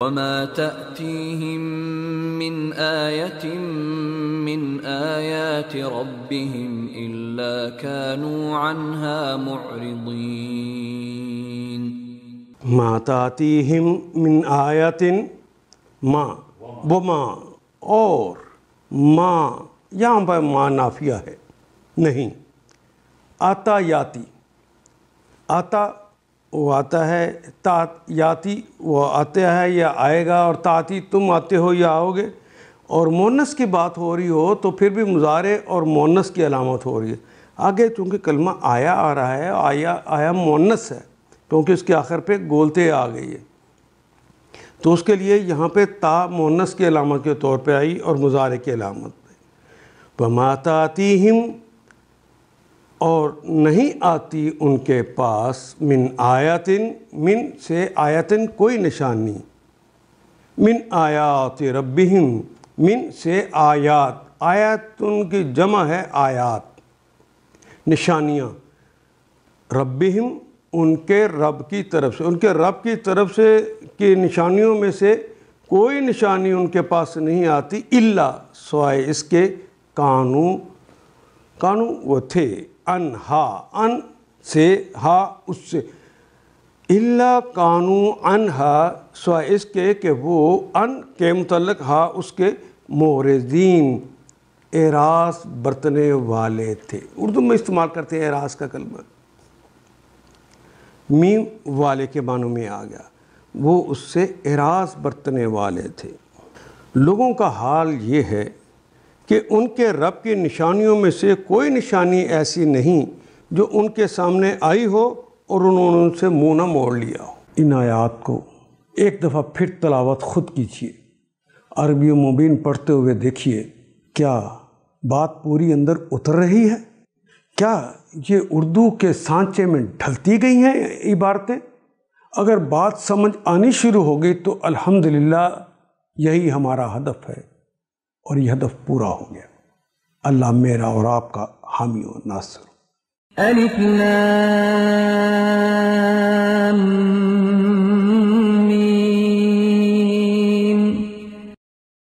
وما تأتيهم من آية من آيات ربهم إلا كانوا عنها معرضين. ما تأتيهم من آية ما وما اور ما یہاں پر ما نافیہ ہے نہیں. آتا یاتی، آتا وہ آتا ہے، تا یاتی وہ آتا ہے یا آئے گا، اور تاتی تم آتے ہو یا آؤ گے. اور مونس کی بات ہو رہی ہو تو پھر بھی مضارع اور مونس کی علامت ہو رہی ہے. آگے چونکہ کلمہ آیا آ رہا ہے، آیا مونس ہے کیونکہ اس کے آخر پہ گولتے آ گئی ہے، تو اس کے لیے یہاں پہ تا مونس کی علامت کے طور پہ آئی اور مضارع کی علامت پہ. وَمَا تَأْتِيهِمْ اور نہیں آتی ان کے پاس من آیاتن، من سے آیاتن کوئی نشانی، من آیات ربہم، من سے آیات، آیات ان کی جمع ہے آیات، نشانیاں، ربہم ان کے رب کی طرف سے، ان کے رب کی طرف سے کی نشانیوں میں سے کوئی نشانی ان کے پاس نہیں آتی الا سوائے اس کے کانو وہ تھے، انہا ان سے ہا اس سے، الا کانو انہا سوائے اس کے کہ وہ ان کے متعلق ہا اس کے مورزین اعراض برتنے والے تھے. اردو میں استعمال کرتے ہیں اعراض کا کلمہ، میم والے کے معنوں میں آ گیا، وہ اس سے اعراض برتنے والے تھے. لوگوں کا حال یہ ہے کہ ان کے رب کی نشانیوں میں سے کوئی نشانی ایسی نہیں جو ان کے سامنے آئی ہو اور انہوں نے ان سے منہ نہ موڑ لیا ہو. ان آیات کو ایک دفعہ پھر تلاوت خود کیجیے، عربی مبین پڑھتے ہوئے دیکھیے کیا بات پوری اندر اتر رہی ہے، کیا یہ اردو کے سانچے میں ڈھلتی گئی ہیں عبارتیں. اگر بات سمجھ آنی شروع ہو گئی تو الحمدللہ یہی ہمارا ہدف ہے اور یہ ہدف پورا ہو گیا. اللہ میرا اور آپ کا حامی و ناصر. الف لام